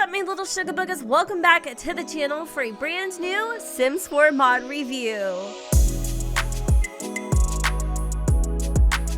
up, my little sugar boogers? Welcome back to the channel for a brand new Sims 4 mod review.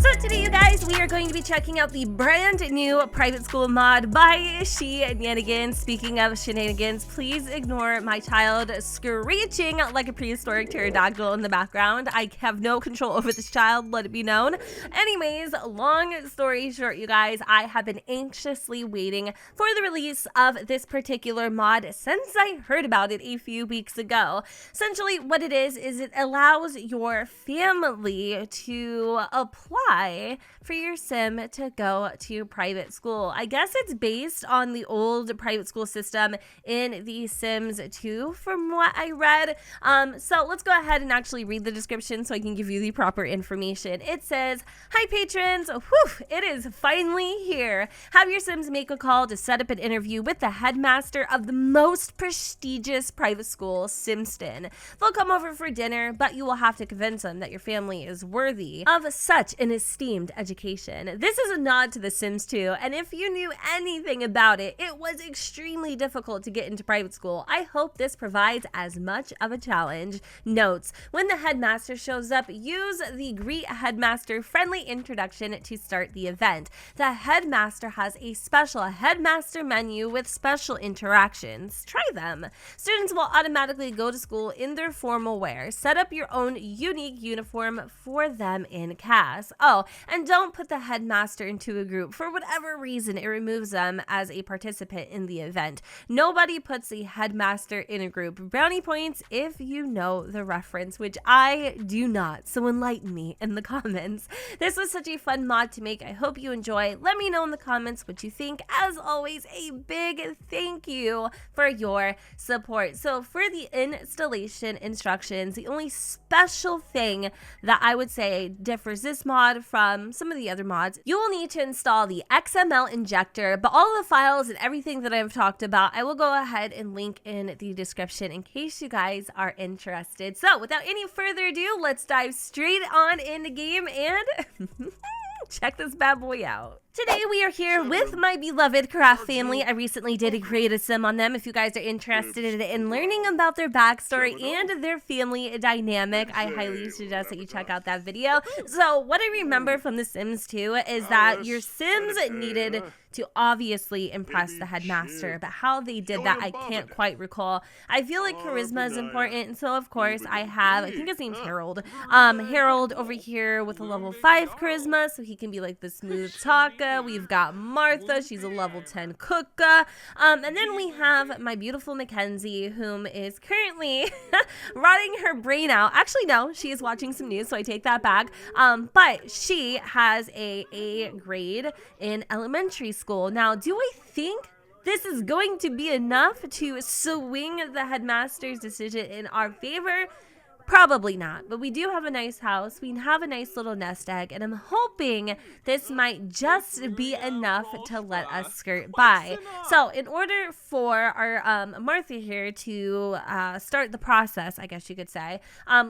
So today, you guys, we are going to be checking out the brand new private school mod by Shenanigans. Speaking of shenanigans, please ignore my child screeching like a prehistoric pterodactyl in the background. I have no control over this child, let it be known. Anyways, long story short, you guys, I have been anxiously waiting for the release of this particular mod since I heard about it a few weeks ago. Essentially, what it is it allows your family to apply for your sim to go to private school. I guess it's based on the old private school system in The Sims 2 from what I read. So let's go ahead and actually read the description so I can give you the proper information. It says, "Hi patrons, whew, it is finally here. Have your sims make a call to set up an interview with the headmaster of the most prestigious private school, Simston. They'll come over for dinner, but you will have to convince them that your family is worthy of such an esteemed education." This is a nod to The Sims 2, and if you knew anything about it, it was extremely difficult to get into private school. I hope this provides as much of a challenge. Notes: when the headmaster shows up, use the Greet Headmaster friendly introduction to start the event. The headmaster has a special headmaster menu with special interactions. Try them. Students will automatically go to school in their formal wear. Set up your own unique uniform for them in CAS. Oh, and don't put the headmaster into a group. For whatever reason, it removes them as a participant in the event. Nobody puts the headmaster in a group. Brownie points if you know the reference, which I do not, so enlighten me in the comments. This was such a fun mod to make. I hope you enjoy. Let me know in the comments what you think. As always, a big thank you for your support. So for the installation instructions, the only special thing that I would say differs this mod from some of the other mods, you will need to install the XML injector, but all the files and everything that I've talked about, I will go ahead and link in the description in case you guys are interested. So without any further ado, let's dive straight on in the game and check this bad boy out. Today we are here with my beloved craft family. I recently did create a sim on them. If you guys are interested in learning about their backstory and their family dynamic, I highly suggest that you check out that video. So what I remember from The Sims 2 is that your sims needed to obviously impress the headmaster, but how they did that I can't quite recall. I feel like charisma is important, and so of course I think his name's Harold. Harold over here with a level 5 charisma, so he can be like the smooth talker. We've got Martha, she's a level 10 cook. And then we have my beautiful Mackenzie, whom is currently rotting her brain out. Actually, no, she is watching some news, so I take that back. But she has a A grade in elementary school. Now, do I think this is going to be enough to swing the headmaster's decision in our favor? Probably not, but we do have a nice house. We have a nice little nest egg, and I'm hoping this might just be enough to let us skirt by. So in order for our Martha here to start the process, I guess you could say,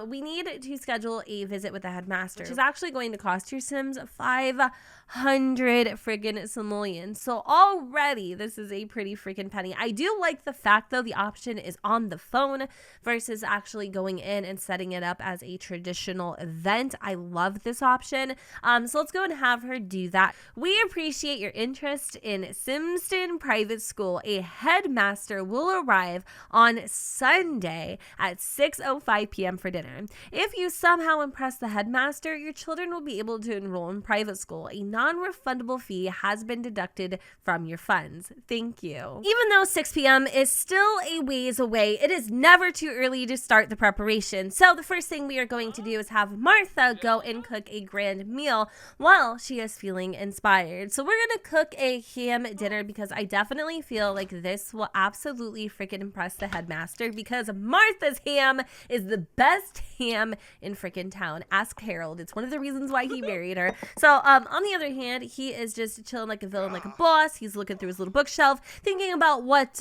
we need to schedule a visit with the headmaster, which is actually going to cost your sims 500 friggin' simoleons. So already this is a pretty freaking penny. I do like the fact though the option is on the phone versus actually going in and setting it up as a traditional event. I love this option. So let's go and have her do that. We appreciate your interest in Simston Private School. A headmaster will arrive on Sunday at 6:05 p.m. for dinner. If you somehow impress the headmaster, your children will be able to enroll in private school. A non-refundable fee has been deducted from your funds. Thank you. Even though 6 p.m. is still a ways away, it is never too early to start the preparation. So the first thing we are going to do is have Martha go and cook a grand meal while she is feeling inspired. So we're going to cook a ham dinner because I definitely feel like this will absolutely freaking impress the headmaster because Martha's ham is the best ham in freaking town. Ask Harold. It's one of the reasons why he married her. So on the other hand, he is just chilling like a villain, like a boss. He's looking through his little bookshelf, thinking about what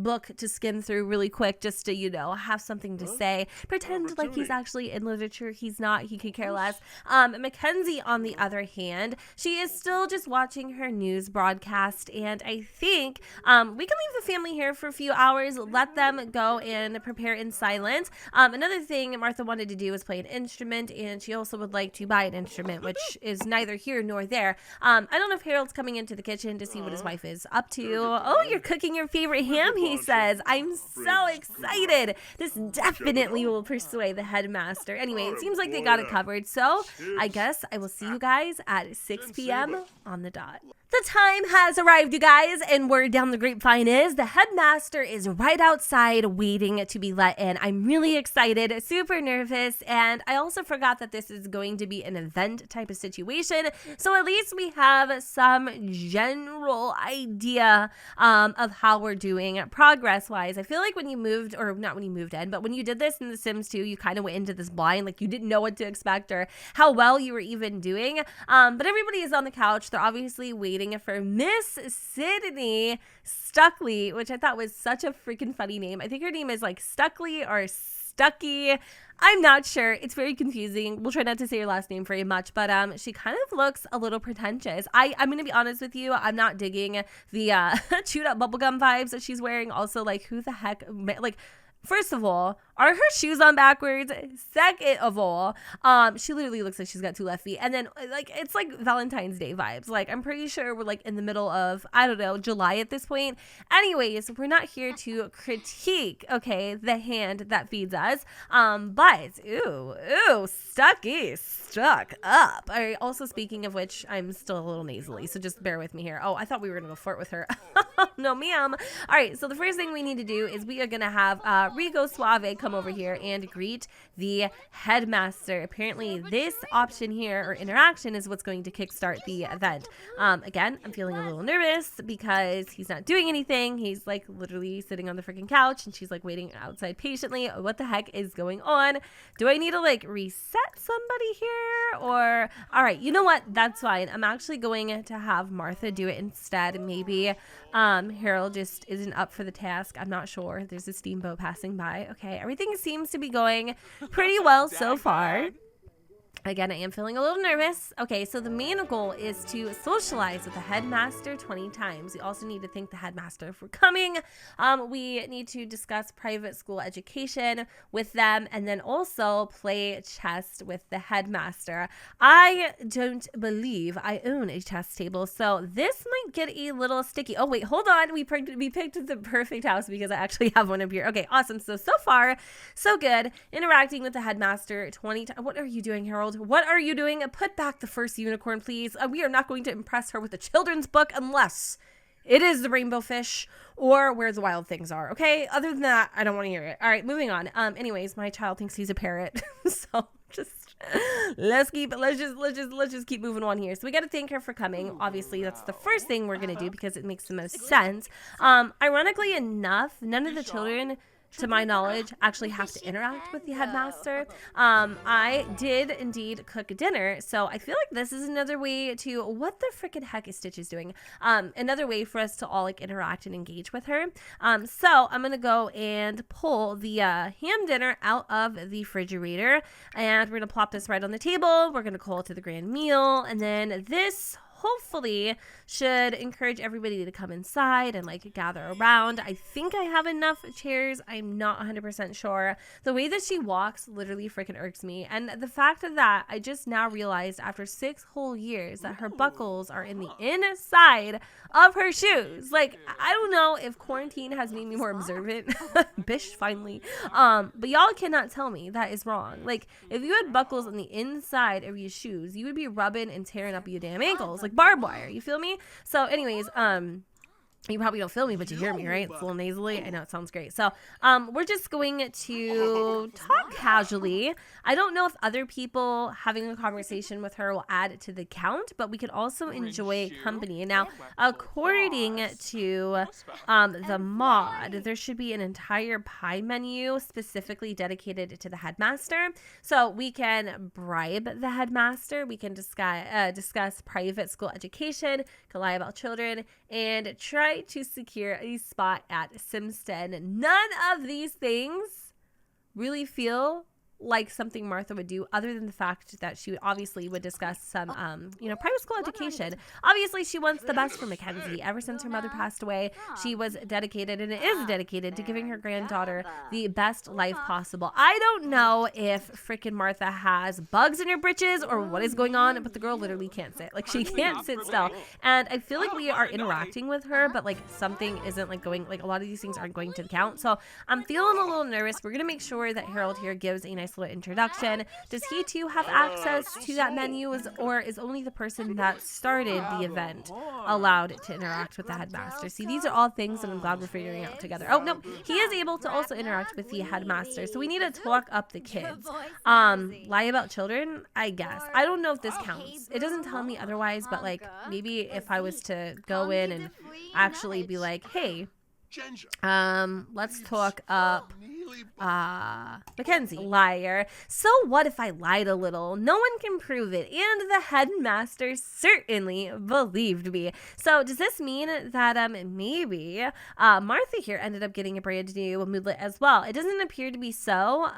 book to skim through really quick just to, you know, have something to say. Pretend pretend like he's actually in literature. He's not. He could care less. Mackenzie, on the other hand, she is still just watching her news broadcast, and I think we can leave the family here for a few hours, let them go and prepare in silence. Another thing Martha wanted to do was play an instrument, and she also would like to buy an instrument, which is neither here nor there. I don't know if Harold's coming into the kitchen to see what his wife is up to. Oh, you're cooking your favorite ham, he says. I'm so excited. This definitely will persuade the headmaster. Anyway, it seems like they got it covered, so I guess I will see you guys at 6 p.m. on the dot. The time has arrived, you guys, and word down the grapevine is the headmaster is right outside waiting to be let in. I'm really excited, super nervous, and I also forgot that this is going to be an event type of situation, so at least we have some general idea of how we're doing progress-wise. I feel like when you moved, or not when you moved in, but when you did this in The Sims 2, you kind of went into this blind, like you didn't know what to expect or how well you were even doing, but everybody is on the couch. They're obviously waiting for Miss Sydney Stuckley, which I thought was such a freaking funny name. I think her name is like Stuckley or Stucky. I'm not sure. It's very confusing. We'll try not to say her last name very much, but she kind of looks a little pretentious. I'm going to be honest with you. I'm not digging the chewed up bubblegum vibes that she's wearing. Also, like, who the heck, like, first of all, are her shoes on backwards? Second of all, she literally looks like she's got 2 left feet. And then, like, it's like Valentine's Day vibes. Like, I'm pretty sure we're, like, in the middle of, I don't know, July at this point. Anyways, we're not here to critique, okay, the hand that feeds us. But, stuck up. Also, speaking of which, I'm still a little nasally, so just bear with me here. Oh, I thought we were going to go flirt with her. No, ma'am. All right, so the first thing we need to do is we are going to have Rico Suave come over here and greet the headmaster. Apparently, this option here, or interaction, is what's going to kickstart the event. Again, I'm feeling a little nervous because he's not doing anything. He's, like, literally sitting on the freaking couch, and she's, like, waiting outside patiently. What the heck is going on? Do I need to, like, reset somebody here? Or, all right, you know what? That's fine. I'm actually going to have Martha do it instead. Maybe Harold just isn't up for the task. I'm not sure. There's a steamboat passing by. Okay, everything seems to be going pretty well so far. Again, I am feeling a little nervous. Okay, so the main goal is to socialize with the headmaster 20 times. We also need to thank the headmaster for coming. We need to discuss private school education with them, and then also play chess with the headmaster. I don't believe I own a chess table, so this might get a little sticky. Oh, wait, hold on. We picked the perfect house because I actually have one up here. Okay, awesome. So far, so good. Interacting with the headmaster 20 times. What are you doing, Harold? What are you doing? Put back the first unicorn, please. We are not going to impress her with a children's book unless it is the rainbow fish or where the wild things are. Okay. Other than that, I don't want to hear it. All right, moving on. Anyways, my child thinks he's a parrot, so just let's just keep moving on here. So we got to thank her for coming. Obviously, that's the first thing we're gonna do because it makes the most sense. Ironically enough, none of the children, to my knowledge, actually have to interact with the headmaster. I did indeed cook dinner, so I feel like this is another way to, what the freaking heck is Stitches doing? Another way for us to all, like, interact and engage with her. So I'm gonna go and pull the ham dinner out of the refrigerator, and we're gonna plop this right on the table. We're gonna call it to the grand meal, and then this hopefully should encourage everybody to come inside and, like, gather around. I think I have enough chairs. I'm not 100% sure. The way that she walks literally freaking irks me. And the fact of that, I just now realized after 6 whole years that her buckles are in the inside of her shoes. Like, I don't know if quarantine has made me more observant. Bish, finally. But y'all cannot tell me that is wrong. Like, if you had buckles on the inside of your shoes, you would be rubbing and tearing up your damn ankles like barbed wire. You feel me? So anyways, you probably don't feel me, but you hear me, right? It's a little nasally. I know it sounds great. So we're just going to talk casually. I don't know if other people having a conversation with her will add to the count, but we could also enjoy company. Now, according to the mod, there should be an entire pie menu specifically dedicated to the headmaster. So we can bribe the headmaster. We can discuss private school education, can lie about children, and try to secure a spot at Simston. None of these things really feel like something Martha would do, other than the fact that she obviously would discuss some, private school education. Obviously, she wants the best for Mackenzie. Ever since her mother passed away, she was dedicated and is dedicated to giving her granddaughter the best life possible. I don't know if freaking Martha has bugs in her britches or what is going on, but the girl literally can't sit. Like, she can't sit still. And I feel like we are interacting with her, but like something isn't like going, like a lot of these things aren't going to the count. So I'm feeling a little nervous. We're going to make sure that Harold here gives a nice little introduction. Does he too have access to that menu, or is only the person that started the event allowed to interact with the headmaster? See, these are all things that I'm glad we're figuring out together. Oh, no, he is able to also interact with the headmaster. So we need to talk up the kids. Lie about children, I guess. I don't know if this counts. It doesn't tell me otherwise, but like maybe if I was to go in and actually be like, hey, let's talk up Mackenzie. Liar. So what if I lied a little? No one can prove it, and the headmaster certainly believed me. So does this mean that maybe Martha here ended up getting a brand new moodlet as well? It doesn't appear to be so.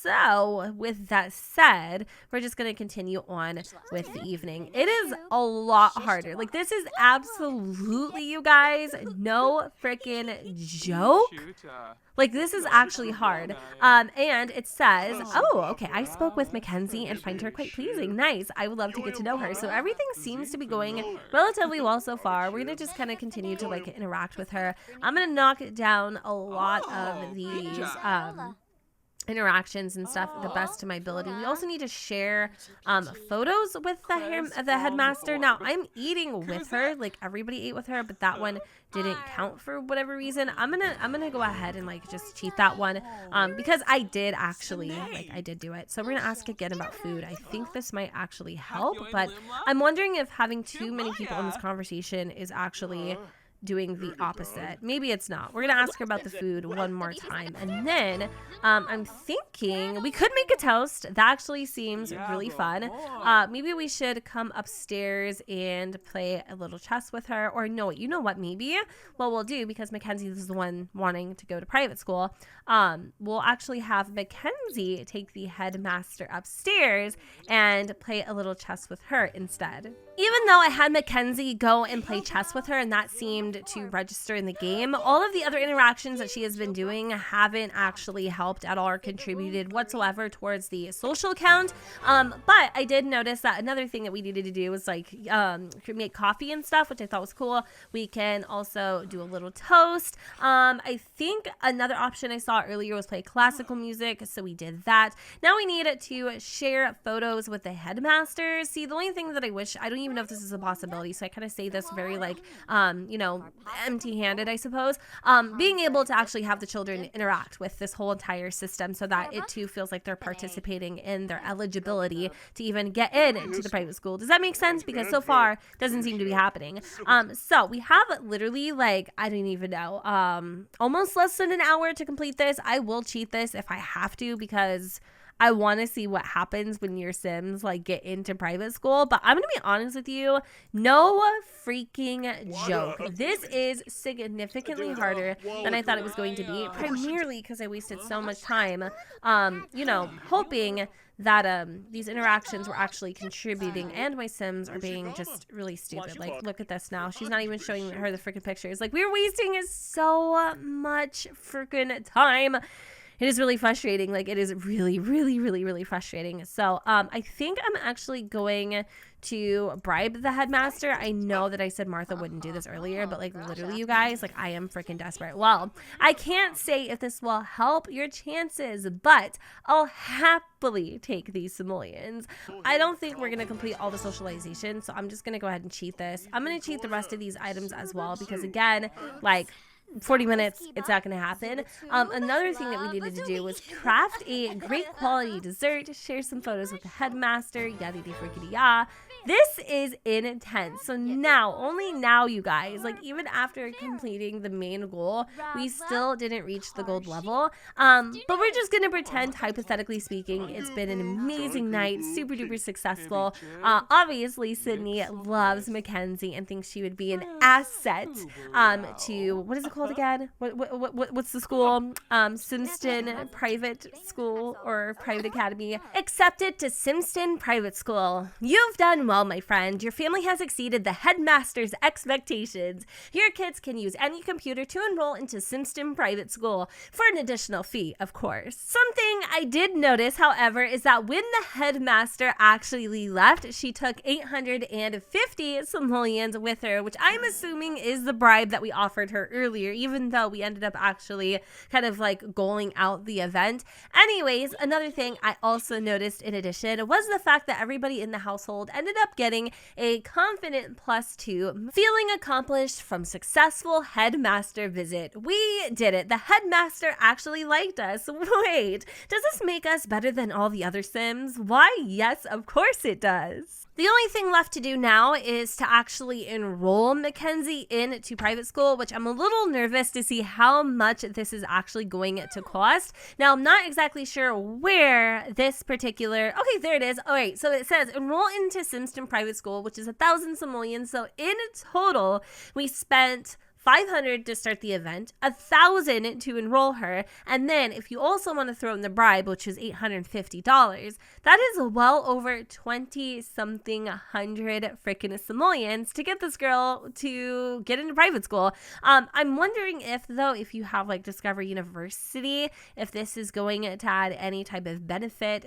So with that said, we're just going to continue on with the evening. It is a lot harder. Like, this is absolutely, you guys, no freaking joke. Like, this is actually hard. And it says, oh, okay, I spoke with Mackenzie and find her quite pleasing. Nice. I would love to get to know her. So everything seems to be going relatively well so far. We're going to just kind of continue to like interact with her. I'm going to knock down a lot of these interactions and stuff the best to my ability. We also need to share photos with the headmaster. Now, I'm eating with her, like everybody ate with her, but that one didn't count for whatever reason. I'm gonna go ahead and like just cheat that one because I did actually, like, I did do it. So we're gonna ask again about food. I think this might actually help, but I'm wondering if having too many people in this conversation is actually doing the opposite. Maybe it's not. We're gonna ask her about the food one more time, and then I'm thinking we could make a toast. That actually seems really fun. Maybe we should come upstairs and play a little chess with her, or no, you know what, maybe what we'll do, because Mackenzie is the one wanting to go to private school, we'll actually have Mackenzie take the headmaster upstairs and play a little chess with her instead. Even though I had Mackenzie go and play chess with her and that seemed to register in the game, all of the other interactions that she has been doing haven't actually helped at all or contributed whatsoever towards the social count. But I did notice that another thing that we needed to do was like make coffee and stuff, which I thought was cool. We can also do a little toast. I think another option I saw earlier was play classical music, so we did that. Now we need to share photos with the headmaster. See, the only thing that I wish, I don't even know if this is a possibility, so I kind of say this very like empty-handed, I suppose, being able to actually have the children interact with this whole entire system so that it too feels like they're participating in their eligibility to even get into the private school. Does that make sense? Because so far doesn't seem to be happening. So we have literally, like, I don't even know, almost less than an hour to complete this. I will cheat this if I have to, because I want to see what happens when your Sims like get into private school. But I'm going to be honest with you, no freaking joke. This is significantly harder than I thought it was going to be, primarily because I wasted so much time, hoping that these interactions were actually contributing, and my Sims are being just really stupid. Like, look at this now. She's not even showing her the freaking pictures. Like, we're wasting so much freaking time. It is really frustrating. Like, it is really, really, really, really frustrating. So I think I'm actually going to bribe the headmaster. I know that I said Martha wouldn't do this earlier, but like literally, you guys, like I am freaking desperate. Well, I can't say if this will help your chances, but I'll happily take these simoleons. I don't think we're going to complete all the socialization, so I'm just going to go ahead and cheat this. I'm going to cheat the rest of these items as well, because again, like 40 minutes, it's not going to happen. Another thing that we needed to do was craft a great quality dessert, share some photos with the headmaster, yada yada freaking ya. This is intense. So now, only now, you guys, like even after completing the main goal, we still didn't reach the gold level. But we're just going to pretend, hypothetically speaking, it's been an amazing night, super duper successful. Obviously, Sydney loves Mackenzie and thinks she would be an asset to, what is it called? called again? What's the school? Simston Private School or Private Academy. Accepted to Simston Private School. You've done well, my friend. Your family has exceeded the headmaster's expectations. Your kids can use any computer to enroll into Simston Private School for an additional fee, of course. Something I did notice, however, is that when the headmaster actually left, she took 850 simoleons with her, which I'm assuming is the bribe that we offered her earlier, even though we ended up actually kind of like goaling out the event. Anyways, another thing I also noticed in addition was the fact that everybody in the household ended up getting a confident +2, feeling accomplished from successful headmaster visit. We did it. The headmaster actually liked us. Wait, does this make us better than all the other Sims? Why, yes, of course it does. The only thing left to do now is to actually enroll Mackenzie into private school, which I'm a little nervous to see how much this is actually going to cost. Now, I'm not exactly sure where this particular, okay, there it is. All right, so it says enroll into Simston Private School, which is 1,000 simoleons. So in total, we spent 500 to start the event, 1,000 to enroll her, and then if you also want to throw in the bribe, which is $850, that is well over 20-something hundred freaking simoleons to get this girl to get into private school. I'm wondering if, though, if you have like Discover University, if this is going to add any type of benefit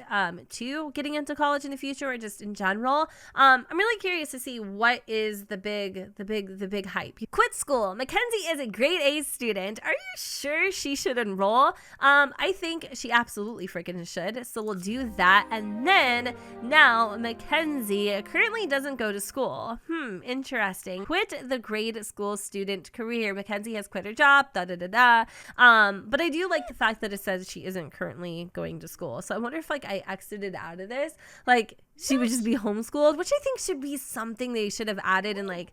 to getting into college in the future or just in general. I'm really curious to see what is the big hype. You quit school. Mackenzie is a grade A student. Are you sure she should enroll? I think she absolutely freaking should. So we'll do that. And then now Mackenzie currently doesn't go to school. Interesting. Quit the grade school student career. Mackenzie has quit her job. But I do like the fact that it says she isn't currently going to school. So I wonder if like I exited out of this, like she would just be homeschooled, which I think should be something they should have added in like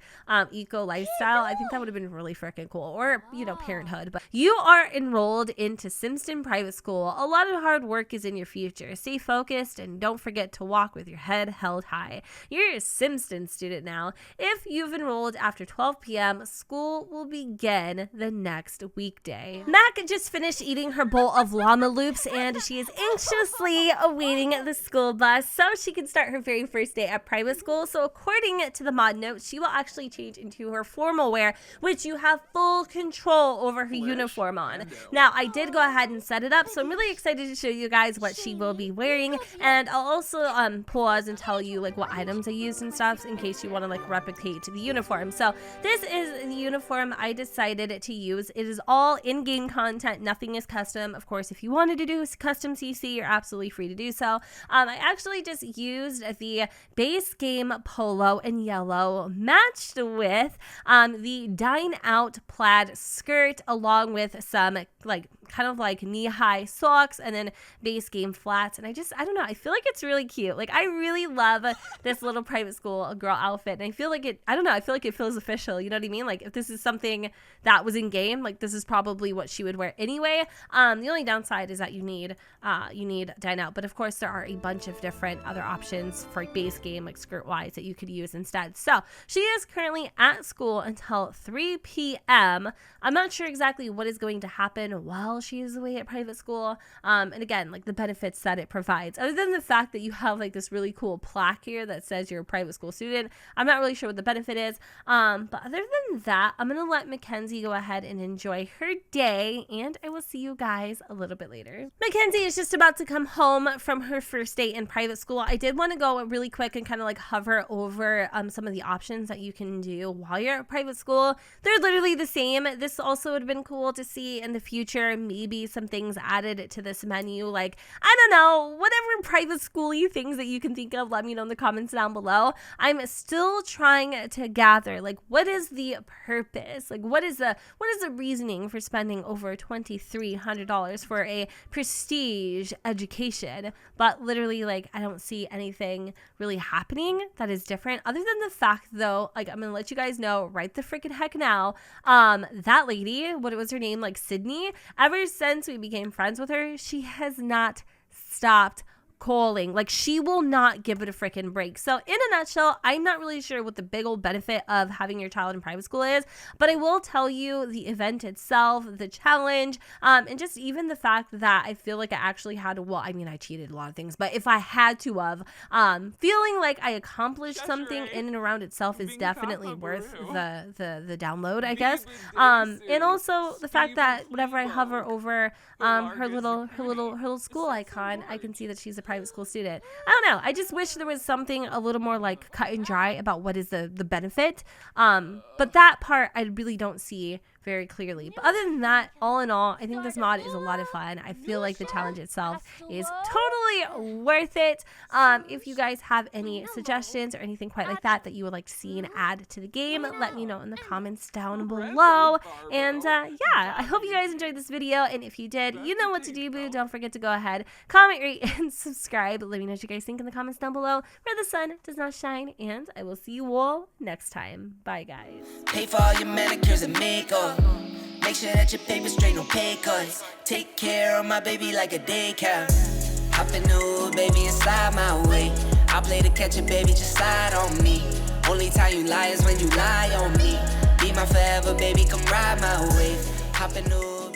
eco lifestyle. I think that would have been really freaking cool, or you know, parenthood. But you are enrolled into Simston Private School. A lot of hard work is in your future. Stay focused and don't forget to walk with your head held high. You're a Simston student now. If you've enrolled after 12 p.m., school will begin the next weekday. Mac just finished eating her bowl of llama loops and she is anxiously awaiting the school bus so she can start her very first day at private school. So according to the mod notes, she will actually change into her formal wear, which you have full control over her uniform on. Now, I did go ahead and set it up, so I'm really excited to show you guys what she will be wearing, and I'll also pause and tell you like what items I used and stuff in case you want to like replicate the uniform. So this is the uniform I decided to use. It is all in-game content. Nothing is custom. Of course, if you wanted to do custom CC, you're absolutely free to do so. I actually just used the base game polo in yellow matched with the Dine Out plaid skirt along with some like kind of like knee-high socks and then base game flats. And I don't know, I feel like it's really cute. Like I really love this little private school girl outfit, and I feel like it, I don't know, I feel like it feels official, you know what I mean? Like if this is something that was in game, like this is probably what she would wear anyway. The only downside is that you need Dine Out, but of course there are a bunch of different other options for base game like skirt wise that you could use instead. So she is currently at school until 3 p.m. I'm not sure exactly what is going to happen while she is away at private school, and again, like the benefits that it provides, other than the fact that you have like this really cool plaque here that says you're a private school student. I'm not really sure what the benefit is, but other than that, I'm gonna let Mackenzie go ahead and enjoy her day, and I will see you guys a little bit later. Mackenzie is just about to come home from her first day in private school. I did want to go really quick and kind of like hover over some of the options that you can do while you're at private school. They're literally the same. This also would have been cool to see in the future, maybe some things added to this menu, like I don't know, whatever private schooly things that you can think of, let me know in the comments down below. I'm still trying to gather like what is the purpose, like what is the reasoning for spending over $2,300 for a prestige education, but literally like I don't see anything really happening that is different, other than the fact though, like I'm gonna let you guys know right the freaking heck now, that lady, what was her name, like Sydney, ever since we became friends with her, she has not stopped calling. Like, she will not give it a freaking break. So in a nutshell, I'm not really sure what the big old benefit of having your child in private school is, but I will tell you the event itself, the challenge, and just even the fact that I feel like I actually had to, well, I mean, I cheated a lot of things, but if I had to have, feeling like I accomplished something in and around itself is definitely worth the download, I guess. And also the fact that whenever I hover over her little school icon, I can see that she's a private school student. I don't know. I just wish there was something a little more like cut and dry about what is the benefit. But that part I really don't see very clearly. But other than that, all in all, I think this mod is a lot of fun. I feel like the challenge itself is totally worth it. If you guys have any suggestions or anything quite like that you would like to see and add to the game, let me know in the comments down below. And yeah, I hope you guys enjoyed this video. And if you did, you know what to do, boo. Don't forget to go ahead, comment, rate, and subscribe. Let me know what you guys think in the comments down below where the sun does not shine. And I will see you all next time. Bye, guys. Pay for all your manicures and makeup. Make sure that your paper's straight, no pay cuts. Take care of my baby like a daycare. Hop in the hood, baby, and slide my way. I'll play the catcher, baby, just slide on me. Only time you lie is when you lie on me. Be my forever, baby, come ride my wave. Hop in the hood.